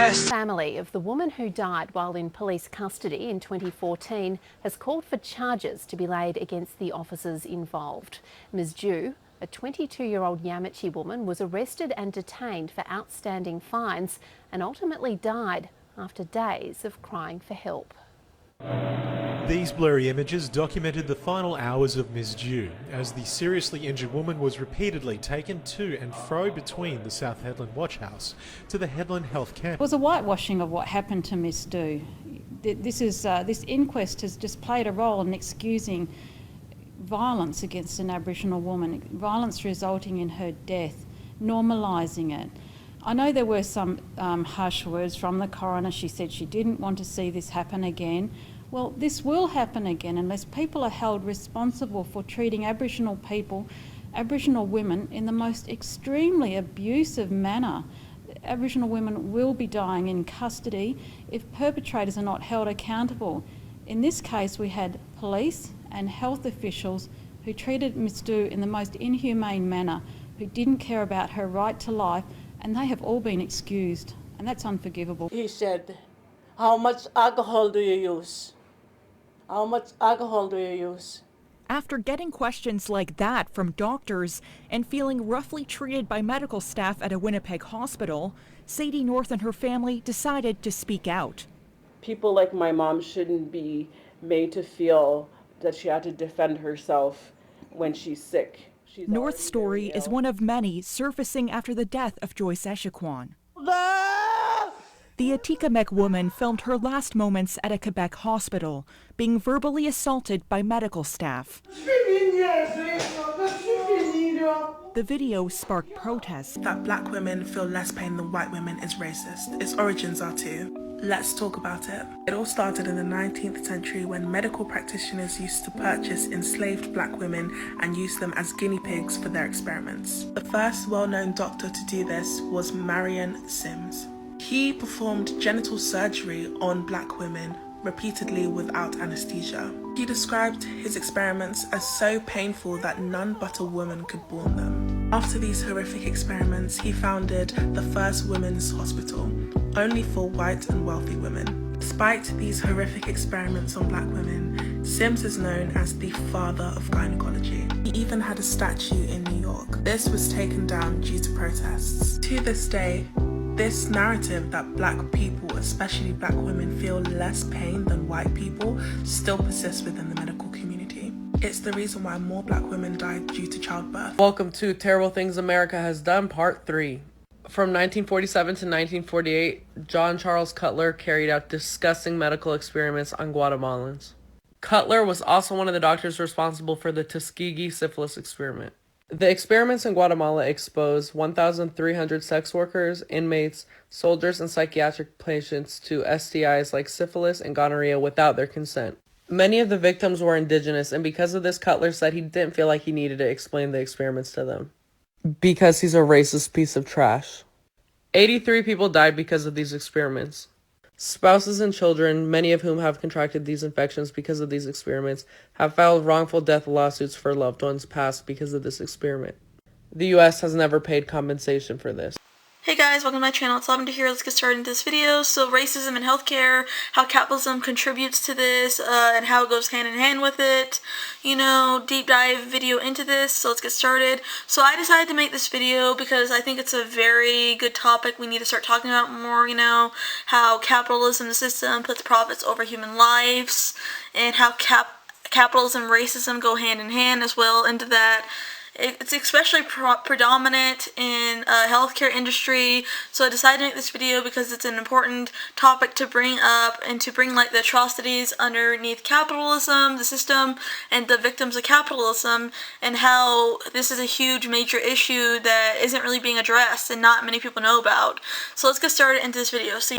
West. Family of the woman who died while in police custody in 2014 has called for charges to be laid against the officers involved. Ms. Ju, a 22-year-old Yamachi woman, was arrested and detained for outstanding fines and ultimately died after days of crying for help. These blurry images documented the final hours of Ms. Ju as the seriously injured woman was repeatedly taken to and fro between the South Headland Watch House to the Headland Health Camp. It was a whitewashing of what happened to Miss Du. This inquest has just played a role in excusing violence against an Aboriginal woman, violence resulting in her death, normalising it. I know there were some harsh words from the coroner. She said she didn't want to see this happen again. Well, this will happen again unless people are held responsible for treating Aboriginal people, Aboriginal women, in the most extremely abusive manner. Aboriginal women will be dying in custody if perpetrators are not held accountable. In this case, we had police and health officials who treated Ms. Du in the most inhumane manner, who didn't care about her right to life, and they have all been excused, and that's unforgivable. He said, "How much alcohol do you use? How much alcohol do you use?" After getting questions like that from doctors and feeling roughly treated by medical staff at a Winnipeg hospital, Sadie North and her family decided to speak out. People like my mom shouldn't be made to feel that she had to defend herself when she's sick. North's story is one of many surfacing after the death of Joyce Echequan. The Atikamek woman filmed her last moments at a Quebec hospital, being verbally assaulted by medical staff. The video sparked protests. That black women feel less pain than white women is racist. Its origins are too. Let's talk about it. It all started in the 19th century when medical practitioners used to purchase enslaved black women and use them as guinea pigs for their experiments. The first well-known doctor to do this was Marion Sims. He performed genital surgery on black women repeatedly without anesthesia. He described his experiments as so painful that none but a woman could perform them. After these horrific experiments, he founded the first women's hospital, only for white and wealthy women. Despite these horrific experiments on black women, Sims is known as the father of gynecology. He even had a statue in New York. This was taken down due to protests. To this day, this narrative that black people, especially black women, feel less pain than white people still persists within the medical community. It's the reason why more black women died due to childbirth. Welcome to Terrible Things America Has Done, Part 3. From 1947 to 1948, John Charles Cutler carried out disgusting medical experiments on Guatemalans. Cutler was also one of the doctors responsible for the Tuskegee syphilis experiment. The experiments in Guatemala exposed 1,300 sex workers, inmates, soldiers, and psychiatric patients to STIs like syphilis and gonorrhea without their consent. Many of the victims were indigenous, and because of this, Cutler said he didn't feel like he needed to explain the experiments to them. Because he's a racist piece of trash. 83 people died because of these experiments. Spouses and children, many of whom have contracted these infections because of these experiments, have filed wrongful death lawsuits for loved ones passed because of this experiment. The US has never paid compensation for this. Hey guys, welcome to my channel. It's Lavender here. Let's get started into this video. So racism in healthcare, how capitalism contributes to this, and how it goes hand in hand with it. You know, deep dive video into this. So let's get started. So I decided to make this video because I think it's a very good topic we need to start talking about more, you know, how capitalism, the system, puts profits over human lives, and how capitalism and racism go hand in hand as well into that. It's especially predominant in healthcare industry, so I decided to make this video because it's an important topic to bring up and to bring like the atrocities underneath capitalism, the system, and the victims of capitalism, and how this is a huge major issue that isn't really being addressed and not many people know about. So let's get started into this video. So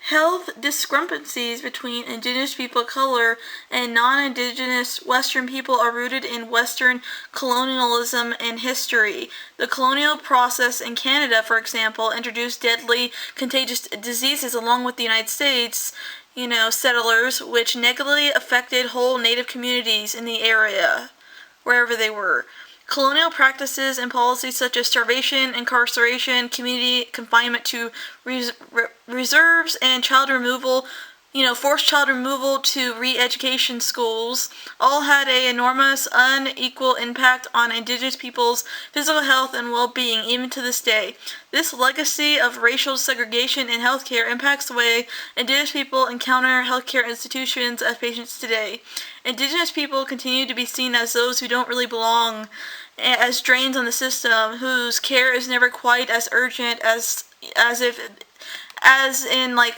health discrepancies between Indigenous people of color and non-Indigenous Western people are rooted in Western colonialism and history. The colonial process in Canada, for example, introduced deadly contagious diseases along with the United States, you know, settlers, which negatively affected whole Native communities in the area, wherever they were. Colonial practices and policies such as starvation, incarceration, community confinement to reserves, and child removal, forced child removal to re-education schools, all had an enormous, unequal impact on Indigenous peoples' physical health and well-being, even to this day. This legacy of racial segregation in healthcare impacts the way Indigenous people encounter healthcare institutions as patients today. Indigenous people continue to be seen as those who don't really belong, as drains on the system, whose care is never quite as urgent as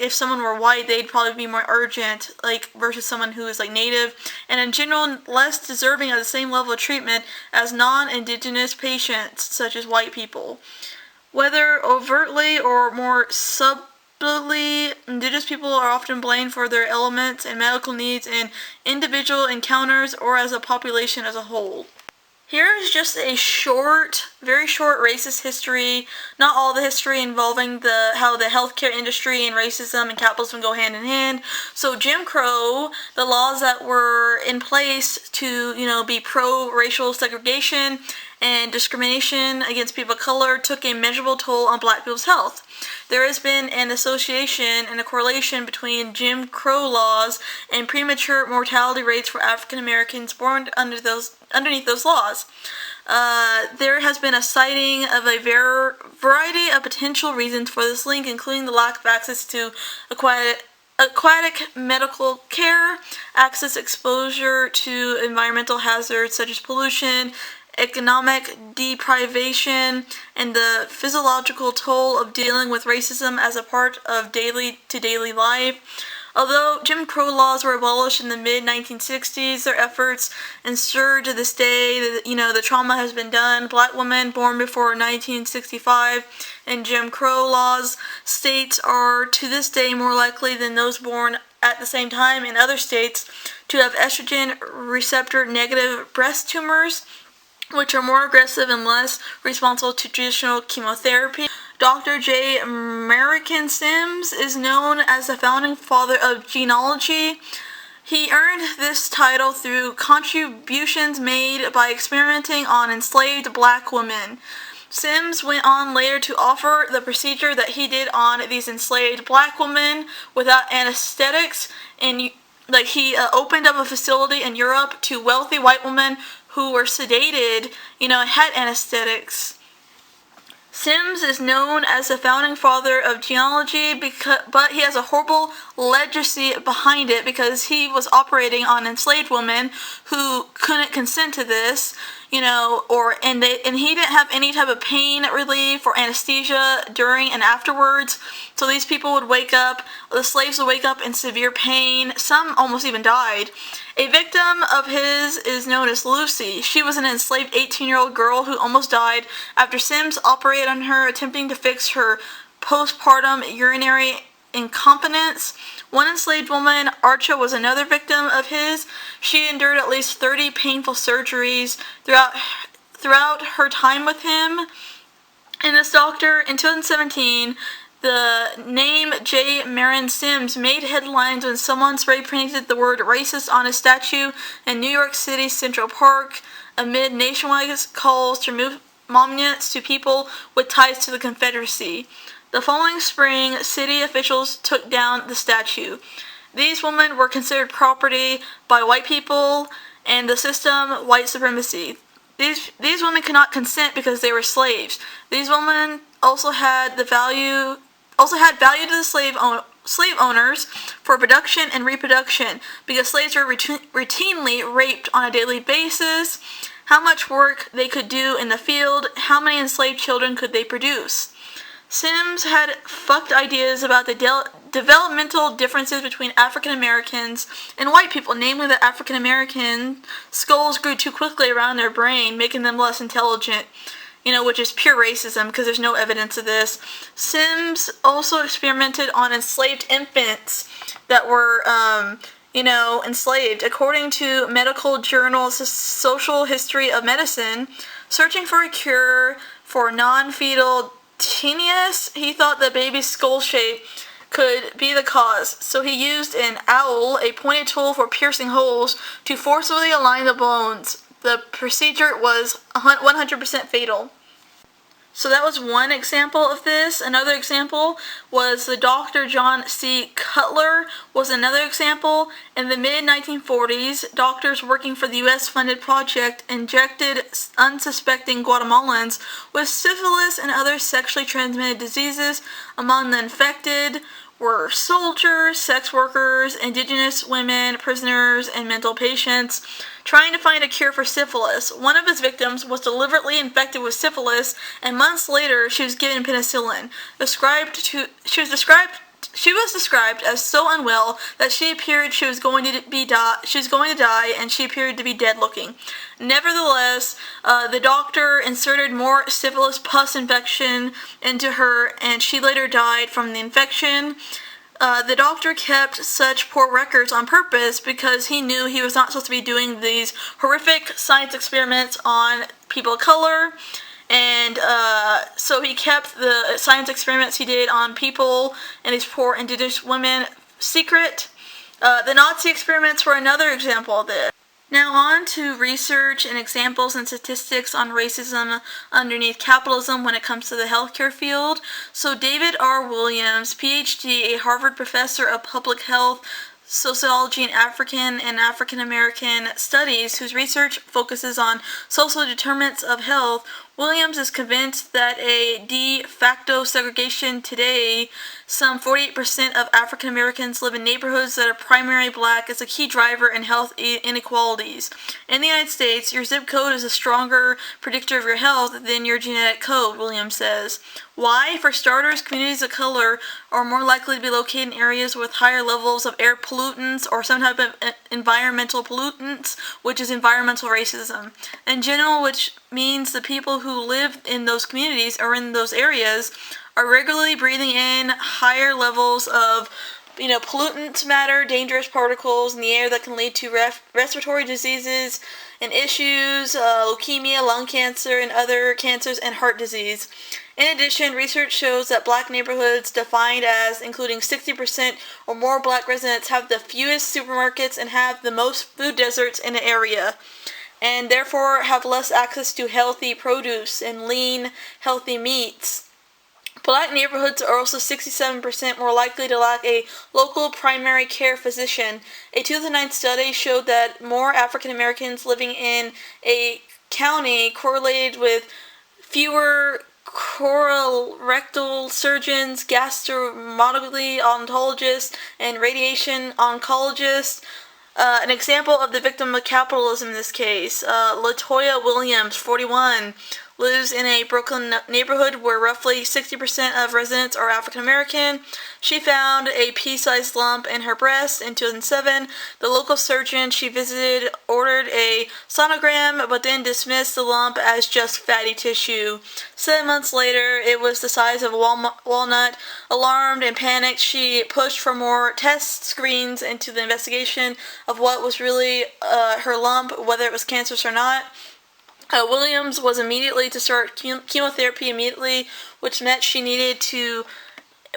if someone were white, they'd probably be more urgent, versus someone who is native, and in general less deserving of the same level of treatment as non-Indigenous patients, such as white people. Whether overtly or more subtly, Indigenous people are often blamed for their ailments and medical needs in individual encounters or as a population as a whole. Here is just a very short racist history, not all the history involving how the healthcare industry and racism and capitalism go hand in hand. So Jim Crow, the laws that were in place to, be pro-racial segregation and discrimination against people of color took a measurable toll on black people's health. There has been an association and a correlation between Jim Crow laws and premature mortality rates for African Americans born underneath those laws. There has been a citing of a variety of potential reasons for this link, including the lack of access to aquatic medical care, access exposure to environmental hazards such as pollution, economic deprivation, and the physiological toll of dealing with racism as a part of daily life. Although Jim Crow laws were abolished in the mid-1960s, their efforts ensure to this day that, the trauma has been done. Black women born before 1965 and Jim Crow laws states are to this day more likely than those born at the same time in other states to have estrogen receptor negative breast tumors, which are more aggressive and less responsive to traditional chemotherapy. Dr. J. American Sims is known as the founding father of genealogy. He earned this title through contributions made by experimenting on enslaved black women. Sims went on later to offer the procedure that he did on these enslaved black women without anesthetics, and he opened up a facility in Europe to wealthy white women who were sedated, and had anesthetics. Sims is known as the founding father of genealogy, but he has a horrible legacy behind it because he was operating on enslaved women who couldn't consent to this, and he didn't have any type of pain relief or anesthesia during and afterwards. So these people would wake up, the slaves would wake up in severe pain. Some almost even died. A victim of his is known as Lucy. She was an enslaved 18-year-old girl who almost died after Sims operated on her, attempting to fix her postpartum urinary incontinence. One enslaved woman, Archa, was another victim of his. She endured at least 30 painful surgeries throughout her time with him. And this doctor, in 2017, the name J. Marion Sims made headlines when someone spray painted the word racist on a statue in New York City Central Park amid nationwide calls to remove monuments to people with ties to the Confederacy. The following spring, city officials took down the statue. These women were considered property by white people and the system white supremacy. These women could not consent because they were slaves. These women also had value to the slave owners for production and reproduction because slaves were routinely raped on a daily basis. How much work they could do in the field, how many enslaved children could they produce. Sims had fucked ideas about the developmental differences between African Americans and white people, namely that African American skulls grew too quickly around their brain, making them less intelligent, which is pure racism because there's no evidence of this. Sims also experimented on enslaved infants that were, enslaved. According to medical journals, The Social History of Medicine, searching for a cure for non-fetal tinnitus, he thought the baby's skull shape could be the cause. So he used an awl, a pointed tool for piercing holes, to forcibly align the bones. the procedure was 100% fatal. So that was one example of this. Another example was the Dr. John C. Cutler was another example. In the mid-1940s, doctors working for the U.S.-funded project injected unsuspecting Guatemalans with syphilis and other sexually transmitted diseases. Among the infected were soldiers, sex workers, indigenous women, prisoners, and mental patients, trying to find a cure for syphilis. One of his victims was deliberately infected with syphilis, and months later she was given penicillin. She was described as so unwell that she appeared she was going to die, and she appeared to be dead looking. Nevertheless, the doctor inserted more syphilis pus infection into her, and she later died from the infection. The doctor kept such poor records on purpose because he knew he was not supposed to be doing these horrific science experiments on people of color. And so he kept the science experiments he did on people and these poor indigenous women secret. The Nazi experiments were another example of this. Now on to research and examples and statistics on racism underneath capitalism when it comes to the healthcare field. So David R. Williams, PhD, a Harvard professor of public health, sociology, and African American studies, whose research focuses on social determinants of health. Williams is convinced that a de facto segregation today, some 48% of African Americans live in neighborhoods that are primarily black, is a key driver in health inequalities. In the United States, your zip code is a stronger predictor of your health than your genetic code, Williams says. Why? For starters, communities of color are more likely to be located in areas with higher levels of air pollutants or some type of environmental pollutants, which is environmental racism. In general, which means the people who live in those communities or in those areas are regularly breathing in higher levels of pollutants matter, dangerous particles in the air that can lead to respiratory diseases and issues, leukemia, lung cancer, and other cancers, and heart disease. In addition, research shows that black neighborhoods, defined as including 60% or more black residents, have the fewest supermarkets and have the most food deserts in the area, and therefore have less access to healthy produce and lean, healthy meats. Black neighborhoods are also 67% more likely to lack a local primary care physician. A 2009 study showed that more African Americans living in a county correlated with fewer colorectal surgeons, gastroenterology oncologists, and radiation oncologists. An example of the victim of capitalism in this case, Latoya Williams, 41, lives in a Brooklyn neighborhood where roughly 60% of residents are African American. She found a pea-sized lump in her breast in 2007. The local surgeon she visited ordered a sonogram, but then dismissed the lump as just fatty tissue. 7 months later, it was the size of a walnut. Alarmed and panicked, she pushed for more test screens into the investigation of what was really her lump, whether it was cancerous or not. Williams was immediately to start chemotherapy immediately, which meant she needed to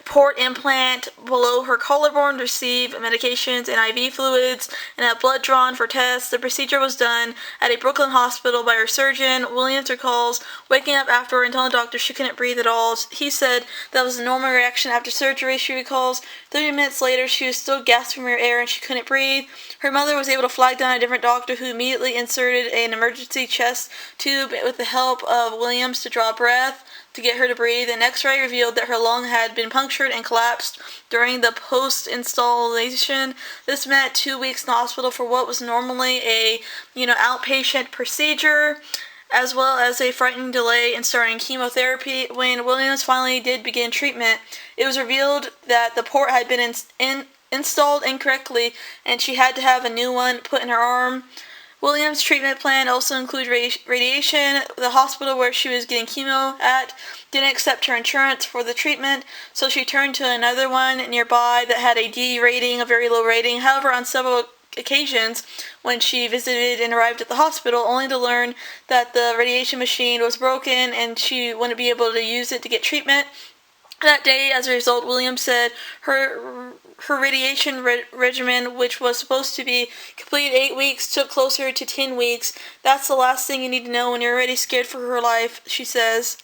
port implant below her collarbone to receive medications and IV fluids and have blood drawn for tests. The procedure was done at a Brooklyn hospital by her surgeon. Williams recalls waking up afterward and telling the doctor she couldn't breathe at all. He said that was a normal reaction after surgery, she recalls. 30 minutes later, she was still gasping for air and she couldn't breathe. Her mother was able to flag down a different doctor who immediately inserted an emergency chest tube with the help of Williams to draw breath to get her to breathe. An x-ray revealed that her lung had been punctured and collapsed during the post-installation. This meant 2 weeks in the hospital for what was normally a, outpatient procedure, as well as a frightening delay in starting chemotherapy. When Williams finally did begin treatment, it was revealed that the port had been installed incorrectly and she had to have a new one put in her arm. Williams' treatment plan also included radiation. The hospital where she was getting chemo at didn't accept her insurance for the treatment, so she turned to another one nearby that had a D rating, a very low rating. However, on several occasions when she visited and arrived at the hospital, only to learn that the radiation machine was broken and she wouldn't be able to use it to get treatment. That day, as a result, Williams said her radiation regimen, which was supposed to be complete 8 weeks, took closer to 10 weeks. That's the last thing you need to know when you're already scared for her life, she says.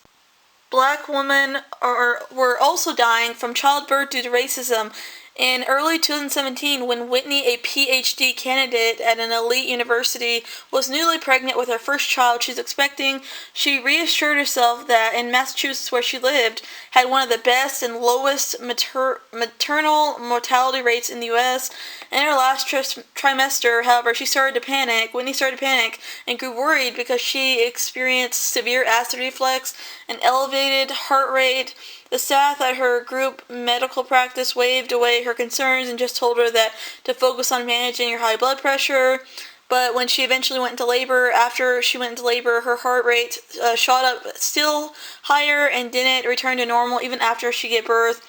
Black women were also dying from childbirth due to racism. In early 2017, when Whitney, a PhD candidate at an elite university, was newly pregnant with her first child she's expecting, she reassured herself that in Massachusetts, where she lived, had one of the best and lowest maternal mortality rates in the U.S. In her last trimester, however, Whitney started to panic and grew worried because she experienced severe acid reflux, an elevated heart rate. The staff at her group medical practice waved away her concerns and just told her that to focus on managing her high blood pressure. But when she eventually went into labor, her heart rate shot up still higher and didn't return to normal even after she gave birth.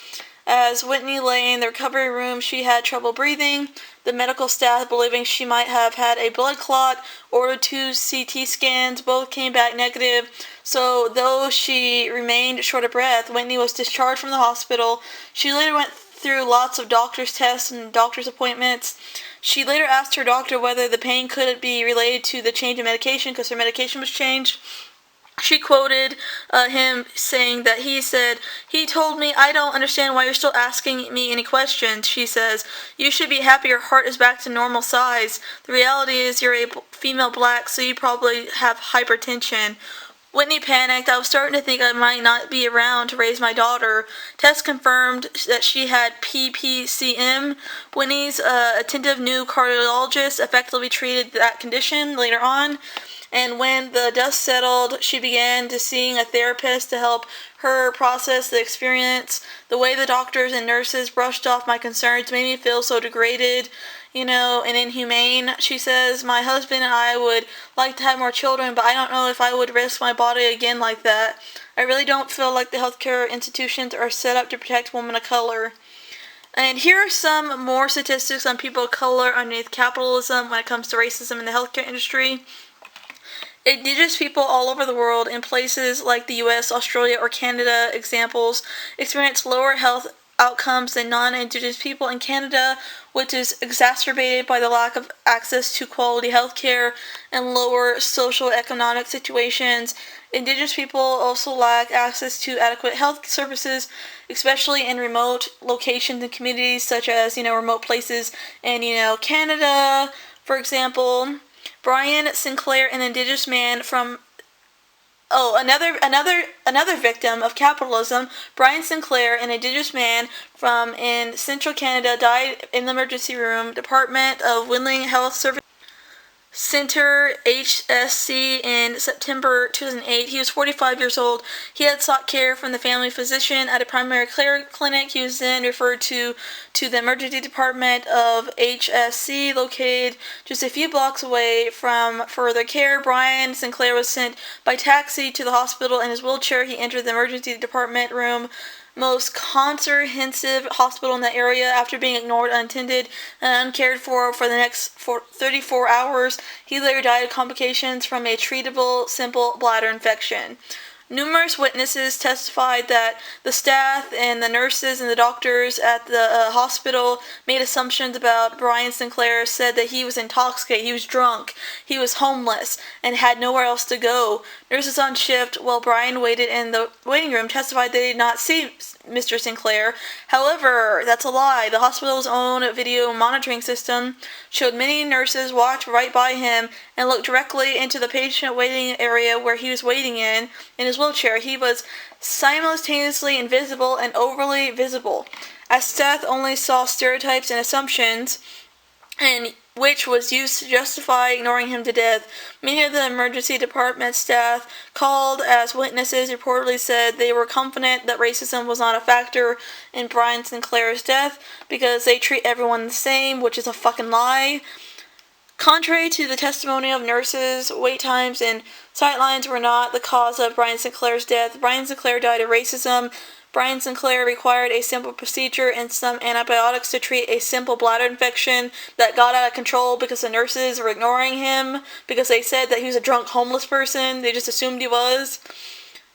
As Whitney lay in the recovery room, she had trouble breathing. The medical staff, believing she might have had a blood clot, ordered 2 CT scans. Both came back negative. So, though she remained short of breath, Whitney was discharged from the hospital. She later went through lots of doctor's tests and doctor's appointments. She later asked her doctor whether the pain could be related to the change in medication because her medication was changed. She quoted him saying that he said, "He told me, I don't understand why you're still asking me any questions," she says. "You should be happy your heart is back to normal size. The reality is you're a female black, so you probably have hypertension." Whitney panicked. "I was starting to think I might not be around to raise my daughter." Tests confirmed that she had PPCM. Whitney's attentive new cardiologist effectively treated that condition later on. And when the dust settled, she began to seeing a therapist to help her process the experience. "The way the doctors and nurses brushed off my concerns made me feel so degraded, and inhumane," she says. "My husband and I would like to have more children, but I don't know if I would risk my body again like that. I really don't feel like the healthcare institutions are set up to protect women of color." And here are some more statistics on people of color underneath capitalism when it comes to racism in the healthcare industry. Indigenous people all over the world in places like the US, Australia, or Canada, examples, experience lower health outcomes than non-Indigenous people in Canada, which is exacerbated by the lack of access to quality health care and lower socioeconomic situations. Indigenous people also lack access to adequate health services, especially in remote locations and communities such as, remote places in, Canada, for example. Brian Sinclair, an Indigenous man from another victim of capitalism, Brian Sinclair, an Indigenous man from in central Canada, died in the emergency room department of Winling Health Service Center, HSC, in September 2008. He was 45 years old. He had sought care from the family physician at a primary care clinic. He was then referred to the emergency department of HSC, located just a few blocks away from further care. Brian Sinclair was sent by taxi to the hospital in his wheelchair. He entered the emergency department room, most comprehensive hospital in the area, after being ignored, unattended, and uncared for the next 34 hours. He later died of complications from a treatable simple bladder infection. Numerous witnesses testified that the staff and the nurses and the doctors at the hospital made assumptions about Brian Sinclair, said that he was intoxicated, he was drunk, he was homeless, and had nowhere else to go. Nurses on shift while Brian waited in the waiting room testified they did not see Mr. Sinclair. However, that's a lie. The hospital's own video monitoring system showed many nurses walked right by him and looked directly into the patient waiting area where he was waiting in his wheelchair. He was simultaneously invisible and overly visible, as staff only saw stereotypes and assumptions, and which was used to justify ignoring him to death. Many of the emergency department staff called as witnesses reportedly said they were confident that racism was not a factor in Brian Sinclair's death because they treat everyone the same, which is a fucking lie. Contrary to the testimony of nurses, wait times and sightlines were not the cause of Brian Sinclair's death. Brian Sinclair died of racism. Brian Sinclair required a simple procedure and some antibiotics to treat a simple bladder infection that got out of control because the nurses were ignoring him, because they said that he was a drunk homeless person. They just assumed he was.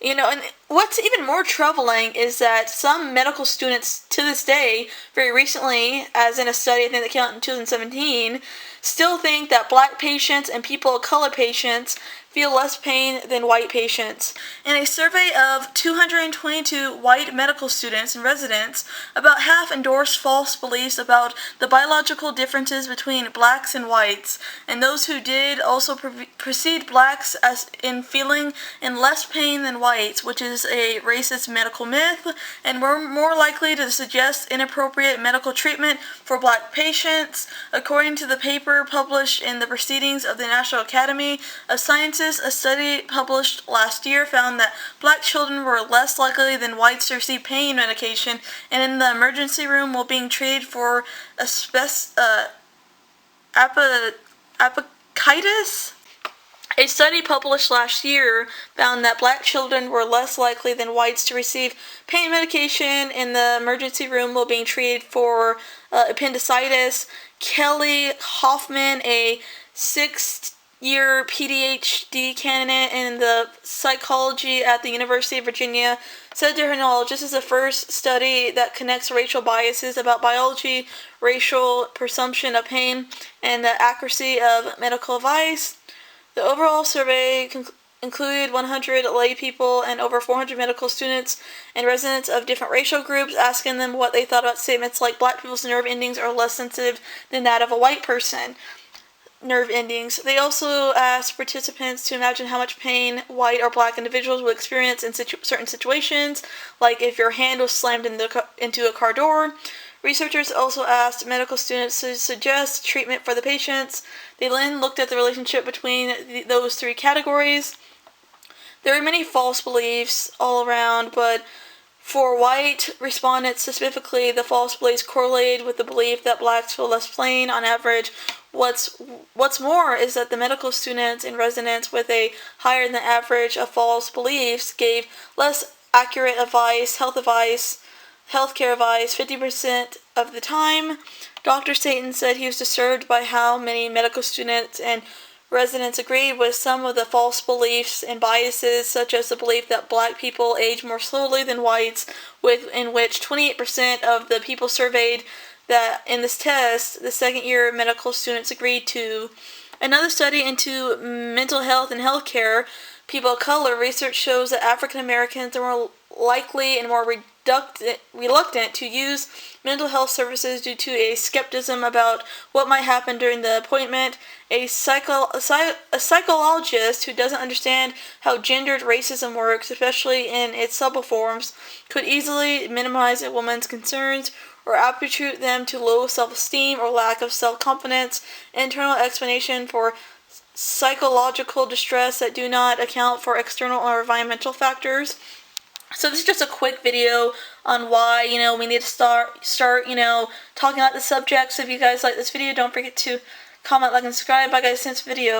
You know, and what's even more troubling is that some medical students to this day, very recently, as in a study I think that came out in 2017, still think that black patients and people of color patients feel less pain than white patients. In a survey of 222 white medical students and residents, about half endorsed false beliefs about the biological differences between blacks and whites, and those who did also perceived blacks as in feeling in less pain than whites, which is a racist medical myth, and were more likely to suggest inappropriate medical treatment for black patients. According to the paper published in the Proceedings of the National Academy of Sciences, a study published last year found that black children were less likely than whites to receive pain medication and in the emergency room while being treated for appendicitis. A study published last year found that black children were less likely than whites to receive pain medication in the emergency room while being treated for appendicitis. Kelly Hoffman, a 6-year PhD candidate in the psychology at the University of Virginia, said to her knowledge, this is the first study that connects racial biases about biology, racial presumption of pain, and the accuracy of medical advice. The overall survey included 100 lay people and over 400 medical students and residents of different racial groups, asking them what they thought about statements like black people's nerve endings are less sensitive than that of a white person. Nerve endings. They also asked participants to imagine how much pain white or black individuals will experience in certain situations, like if your hand was slammed into a car door. Researchers also asked medical students to suggest treatment for the patients. They then looked at the relationship between those three categories. There are many false beliefs all around, but for white respondents specifically, the false beliefs correlated with the belief that blacks feel less pain on average. What's more is that the medical students and residents with a higher than average of false beliefs gave less accurate advice, healthcare advice 50% of the time. Dr. Staten said he was disturbed by how many medical students and residents agreed with some of the false beliefs and biases, such as the belief that black people age more slowly than whites, in which 28% of the people surveyed that in this test, the second-year medical students agreed to. Another study into mental health and healthcare, people of color, research shows that African Americans are more likely and more reluctant to use mental health services due to a skepticism about what might happen during the appointment. A psychologist who doesn't understand how gendered racism works, especially in its subtle forms, could easily minimize a woman's concerns or attribute them to low self-esteem or lack of self-confidence. Internal explanation for psychological distress that do not account for external or environmental factors. So this is just a quick video on why, we need to start, talking about the subject. So if you guys like this video, don't forget to comment, like, and subscribe. Bye guys, see you next video.